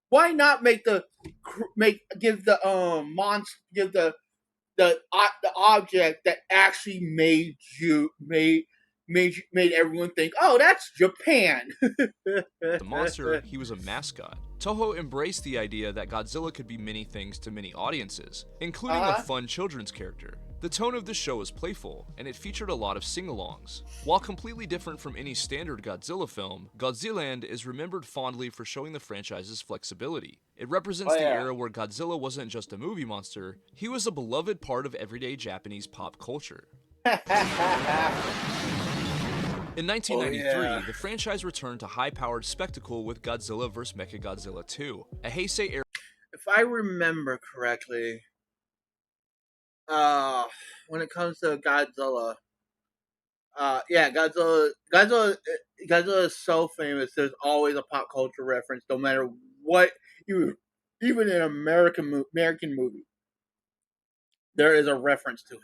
Why not give the monster give the object that actually made everyone think, oh, that's Japan. The monster, he was a mascot. Toho embraced the idea that Godzilla could be many things to many audiences, including a Uh huh. fun children's character. The tone of the show was playful, and it featured a lot of sing-alongs. While completely different from any standard Godzilla film, Godzillaland is remembered fondly for showing the franchise's flexibility. It Oh represents the yeah. era where Godzilla wasn't just a movie monster, he was a beloved part of everyday Japanese pop culture. In Oh yeah. 1993, the franchise returned to high-powered spectacle with Godzilla vs. Mechagodzilla 2, a Heisei era. If I remember correctly, uh, when it comes to Godzilla, yeah, Godzilla is so famous. There's always a pop culture reference, no matter what you, even in American movie, there is a reference to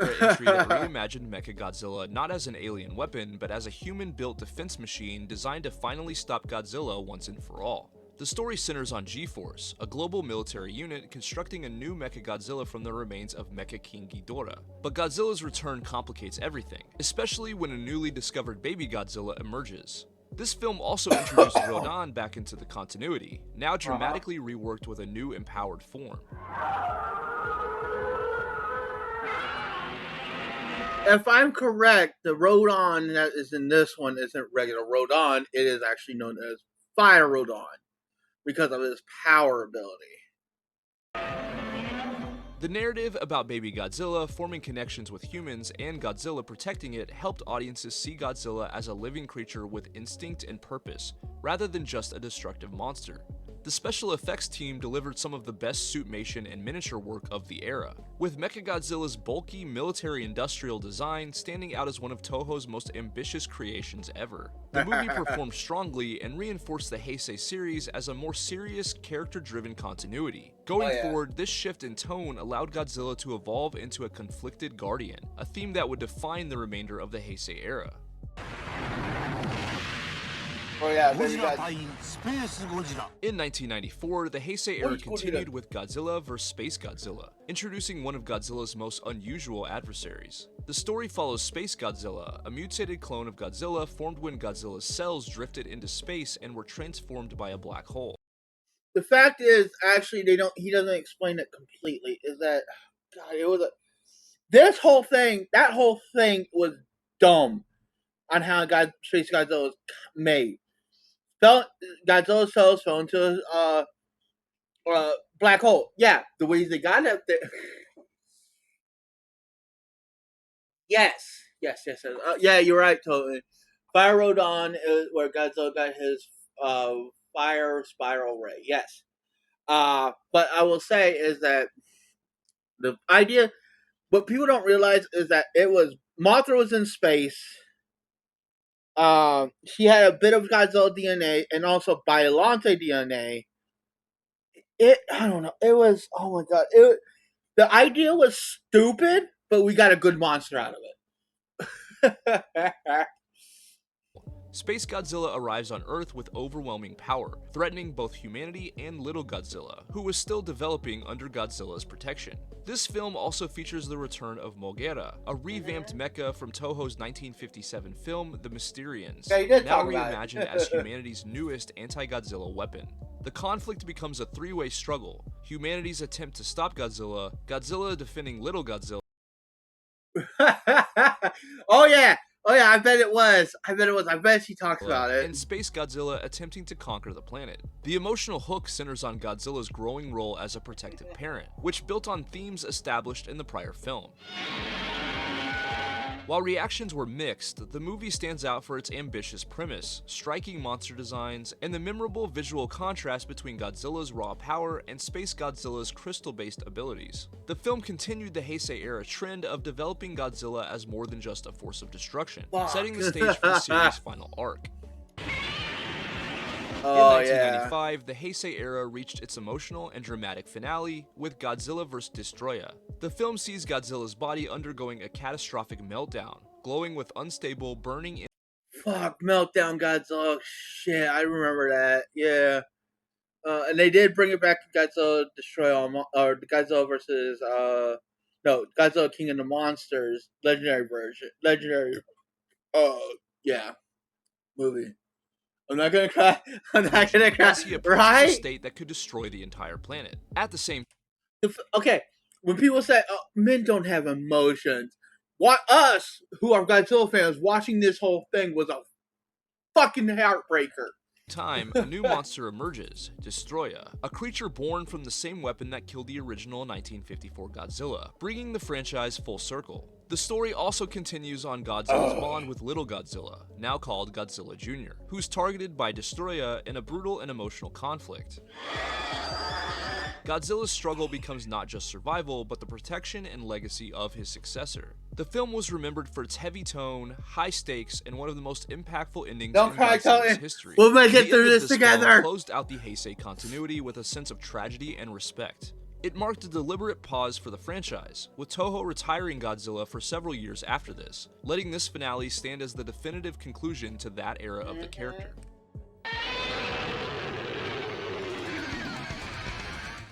Entry that him. reimagined Mechagodzilla not as an alien weapon, but as a human-built defense machine designed to finally stop Godzilla once and for all. The story centers on G-Force, a global military unit constructing a new Mechagodzilla from the remains of Mecha King Ghidorah. But Godzilla's return complicates everything, especially when a newly discovered baby Godzilla emerges. This film also introduced Rodan back into the continuity, now Uh-huh. dramatically reworked with a new empowered form. If I'm correct, the Rodon that is in this one isn't regular Rodon. It is actually known as Fire Rodon because of his power ability. The narrative about baby Godzilla forming connections with humans and Godzilla protecting it helped audiences see Godzilla as a living creature with instinct and purpose, rather than just a destructive monster. The special effects team delivered some of the best suitmation and miniature work of the era, with Mechagodzilla's bulky military-industrial design standing out as one of Toho's most ambitious creations ever. The movie performed strongly and reinforced the Heisei series as a more serious, character-driven continuity. Oh Going yeah. forward, this shift in tone allowed Godzilla to evolve into a conflicted guardian, a theme that would define the remainder of the Heisei era. Oh yeah, ゴ baby ジラ got 対スペースゴジラ In 1994, the Heisei era What's Godzilla? continued with Godzilla vs. Space Godzilla, introducing one of Godzilla's most unusual adversaries. The story follows Space Godzilla, a mutated clone of Godzilla formed when Godzilla's cells drifted into space and were transformed by a black hole. The fact is, actually, they don't. He doesn't explain it completely. Is that God? It was a this whole thing. That whole thing was dumb on how Space Godzilla was made. Fell Godzilla cells fell into black hole. Yeah, the ways they got up there. Yes. Yeah, you're right. Totally. Fire Rodon is where Godzilla got his uh, fire spiral ray. Yes. But I will say is that the idea, what people don't realize is that it was Mothra was in space. She had a bit of Godzilla DNA and also Biollante DNA. I don't know. It was, oh my god. The idea was stupid, but we got a good monster out of it. Space Godzilla arrives on Earth with overwhelming power, threatening both humanity and Little Godzilla, who was still developing under Godzilla's protection. This film also features the return of Moguera, a revamped mecha from Toho's 1957 film The Mysterians, Yeah, you did now talk about reimagined as it. humanity's newest anti-Godzilla weapon. The conflict becomes a three-way struggle: humanity's attempt to stop Godzilla, Godzilla defending Little Godzilla, Oh yeah. Oh yeah, I bet it was. I bet she talks about it. and Space Godzilla attempting to conquer the planet. The emotional hook centers on Godzilla's growing role as a protective parent, which built on themes established in the prior film. While reactions were mixed, the movie stands out for its ambitious premise, striking monster designs, and the memorable visual contrast between Godzilla's raw power and Space Godzilla's crystal-based abilities. The film continued the Heisei era trend of developing Godzilla as more than just a force of destruction, Fuck. setting the stage for the series' final arc. In Oh yeah. 1995, the Heisei era reached its emotional and dramatic finale with Godzilla vs. Destoroyah. The film sees Godzilla's body undergoing a catastrophic meltdown, glowing with unstable, burning. Fuck, Meltdown Godzilla. Shit, I remember that. Yeah. And they did bring it back to Godzilla Destroy All or Godzilla versus no, Godzilla King of the Monsters legendary version, legendary yeah, movie. I'm not gonna cry. I'm not gonna cry. As he approaches a Right? state that could destroy the entire planet. At the same Okay, when people say men don't have emotions, what us who are Godzilla fans watching this whole thing was a fucking heartbreaker. time, a new monster emerges, Destroya, a creature born from the same weapon that killed the original 1954 Godzilla, bringing the franchise full circle. The story also continues on Godzilla's bond with Little Godzilla, now called Godzilla Jr., who's targeted by Destroya in a brutal and emotional conflict. Godzilla's struggle becomes not just survival, but the protection and legacy of his successor. The film was remembered for its heavy tone, high stakes, and one of the most impactful endings Don't in cry, Godzilla's Colton. history. We'll make The it through end of this film together. closed out the Heisei continuity with a sense of tragedy and respect. It marked a deliberate pause for the franchise, with Toho retiring Godzilla for several years after this, letting this finale stand as the definitive conclusion to that era of the character.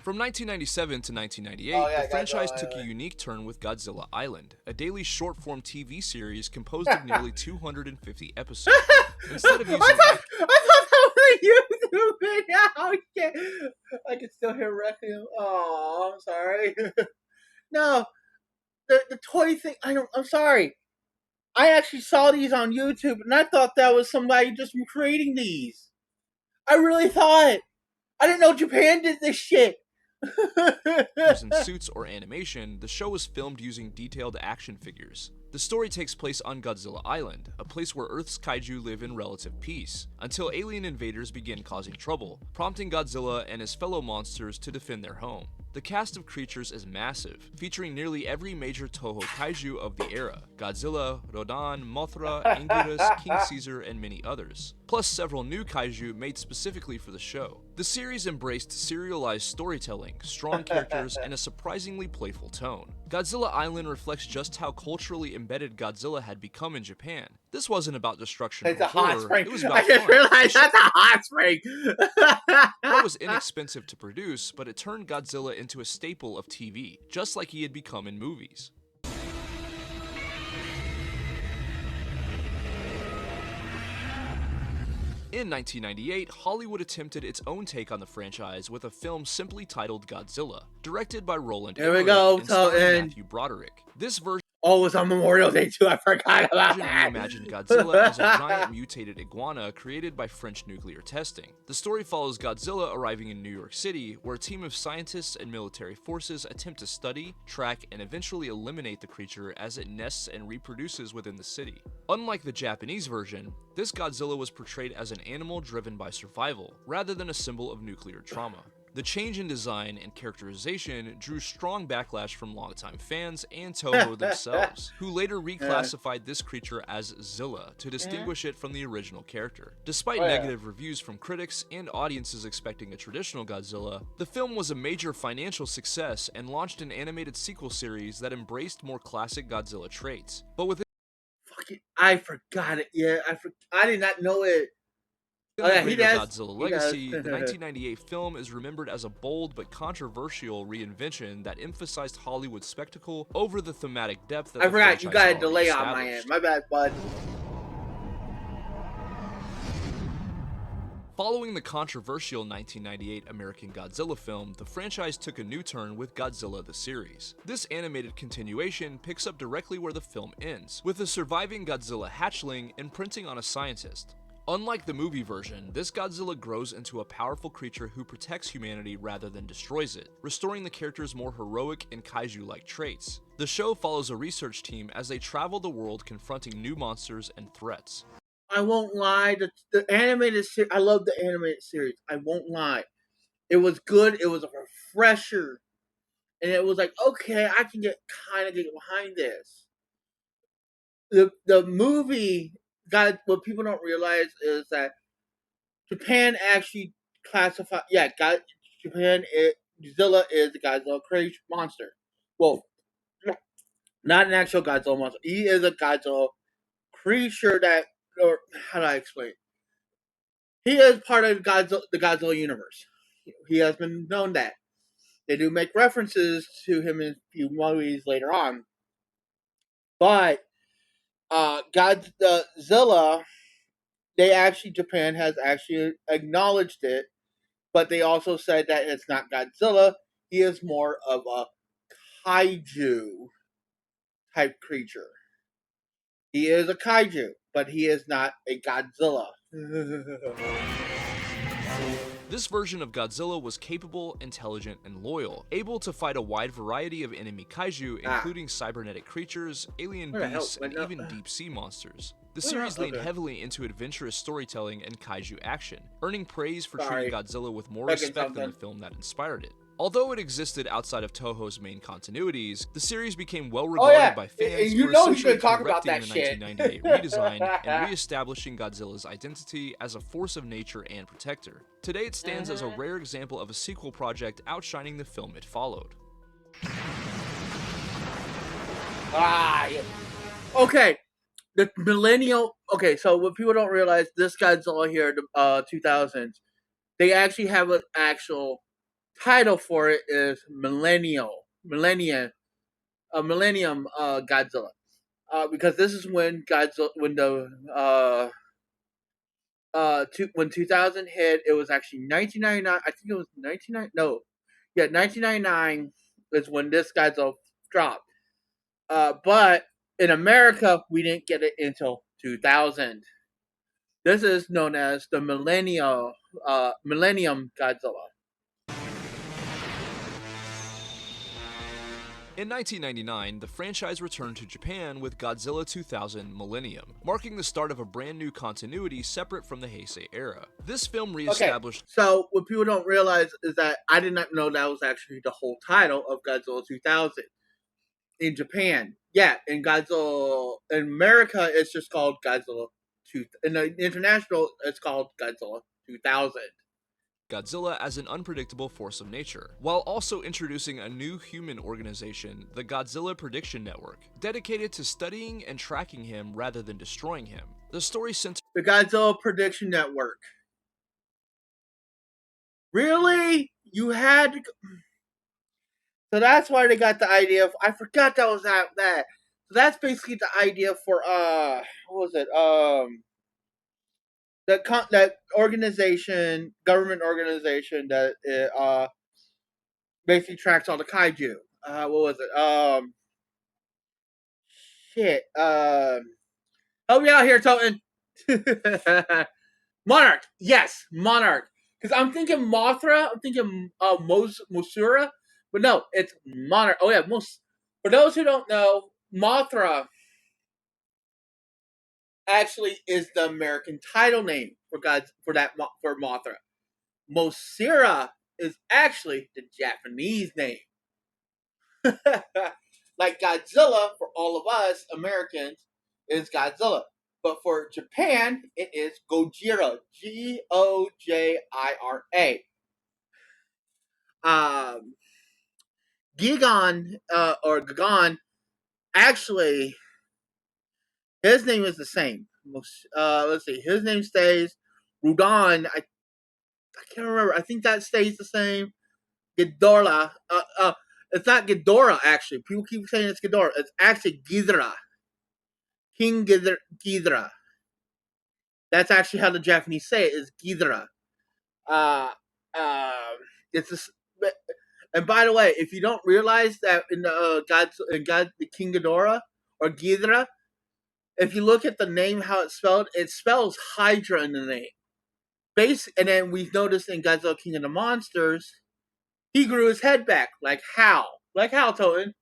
From 1997 to 1998, the franchise took a unique turn with Godzilla Island, a daily short-form TV series composed of nearly 250 episodes. Instead of using I thought that was a YouTube video. Oh, shit. I can still hear Requiem. Oh, I'm sorry. No, the toy thing. I'm sorry. I actually saw these on YouTube, and I thought that was somebody just creating these. I really thought. I didn't know Japan did this shit. in suits or animation, the show was filmed using detailed action figures. The story takes place on Godzilla Island, a place where Earth's kaiju live in relative peace, until alien invaders begin causing trouble, prompting Godzilla and his fellow monsters to defend their home. The cast of creatures is massive, featuring nearly every major Toho kaiju of the era: Godzilla, Rodan, Mothra, Anguirus, King Caesar, and many others, plus several new kaiju made specifically for the show. The series embraced serialized storytelling, strong characters, and a surprisingly playful tone. Godzilla Island reflects just how culturally embedded Godzilla had become in Japan. This wasn't about destruction It's or a hot horror, spring. it was about I just fun. realized that's a hot spring. It was inexpensive to produce, but it turned Godzilla into a staple of TV, just like he had become in movies. In 1998, Hollywood attempted its own take on the franchise with a film simply titled Godzilla, directed by Roland Here we Emmerich go, and starring Tilton. Matthew Broderick. This version Oh, it was on Memorial Day too. I forgot about that. reimagined Godzilla as a giant mutated iguana created by French nuclear testing. The story follows Godzilla arriving in New York City, where a team of scientists and military forces attempt to study, track, and eventually eliminate the creature as it nests and reproduces within the city. Unlike the Japanese version, this Godzilla was portrayed as an animal driven by survival, rather than a symbol of nuclear trauma. The change in design and characterization drew strong backlash from longtime fans and Toho themselves, who later reclassified this creature as Zilla to distinguish it from the original character. Despite negative reviews from critics and audiences expecting a traditional Godzilla, the film was a major financial success and launched an animated sequel series that embraced more classic Godzilla traits. But within I forgot it. Yeah, I did not know it. the Yeah, greater does. Godzilla He does. legacy, the 1998 film is remembered as a bold but controversial reinvention that emphasized Hollywood spectacle over the thematic depth that I the forgot you franchise got a had delay already on my end. established. My bad, bud. Following the controversial 1998 American Godzilla film, the franchise took a new turn with Godzilla the series. This animated continuation picks up directly where the film ends, with a surviving Godzilla hatchling imprinting on a scientist. Unlike the movie version, this Godzilla grows into a powerful creature who protects humanity rather than destroys it, restoring the character's more heroic and kaiju-like traits. The show follows a research team as they travel the world confronting new monsters and threats. I won't lie. The animated series. I love the animated series. I won't lie. It was good. It was a refresher, and it was like, okay, I can get behind this. The movie got what people don't realize is that Japan actually classified. Yeah, Godzilla is the Godzilla creation monster. Well, not an actual Godzilla monster. He is a Godzilla creature that, or how do I explain? He is part of the Godzilla universe. He has been known that. They do make references to him in a few movies later on. But Godzilla, Japan has actually acknowledged it, but they also said that it's not Godzilla. He is more of a kaiju type creature. He is a kaiju, but he is not a Godzilla. This version of Godzilla was capable, intelligent, and loyal, able to fight a wide variety of enemy kaiju, including cybernetic creatures, alien beasts, and even deep-sea monsters. The series leaned heavily into adventurous storytelling and kaiju action, earning praise for treating Godzilla with more respect than the film that inspired it. Although it existed outside of Toho's main continuities, the series became well regarded by fans for essentially correcting the 1998 redesign and re-establishing Godzilla's identity as a force of nature and protector. Today it stands as a rare example of a sequel project outshining the film it followed. Okay, the millennial. Okay, so what people don't realize, this Godzilla here, the 2000s, they actually have an actual title for it is Millennium Godzilla, because this is when Godzilla, when 2000 hit, it was actually 1999. I think it was 1999 is when this Godzilla dropped. But in America, we didn't get it until 2000. This is known as the Millennium Godzilla. In 1999, the franchise returned to Japan with Godzilla 2000 Millennium, marking the start of a brand new continuity separate from the Heisei era. This film re-established... Okay, so what people don't realize is that I did not know that was actually the whole title of Godzilla 2000 in Japan. Yeah, in America, it's just called Godzilla 2. In the international, it's called Godzilla 2000. Godzilla as an unpredictable force of nature, while also introducing a new human organization, the Godzilla Prediction Network, dedicated to studying and tracking him rather than destroying him. The story centers... The Godzilla Prediction Network. Really? You had to... So that's why they got the idea of... I forgot that was that. So that's basically the idea for, what was it? That organization, government organization that basically tracks all the kaiju. What was it? Shit. Help me out here, Toten. Monarch. Yes, Monarch. Because I'm thinking Mothra. I'm thinking Mosura. But no, it's Monarch. Oh yeah, for those who don't know, Mothra actually is the American title name for Mothra. Mosira is actually the Japanese name. Like Godzilla, for all of us Americans, is Godzilla. But for Japan, it is Gojira. Gojira. Gigan, or Gagan, actually, his name is the same. Let's see. His name stays. Rudon, I can't remember. I think that stays the same. Ghidorah. It's not Ghidorah, actually. People keep saying it's Ghidorah. It's actually Ghidorah. King Ghidorah. That's actually how the Japanese say it, is Ghidorah. And by the way, if you don't realize that in the the King Ghidorah or Ghidorah, if you look at the name, how it's spelled, it spells Hydra in the name. And then we've noticed in Godzilla King of the Monsters, he grew his head back. Like how? Like how, Toten?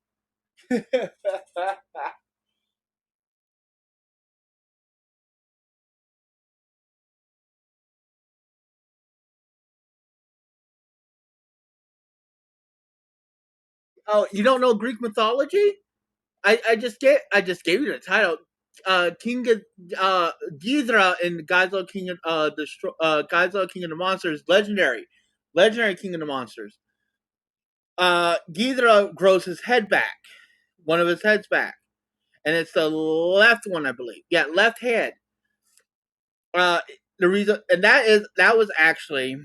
Oh, you don't know Greek mythology? I just gave you the title. King Ghidorah in Godzilla King of Godzilla King of the Monsters, legendary King of the Monsters. Ghidorah grows his head back, one of his heads back, and it's the left one, I believe. Left head. The reason, and that was actually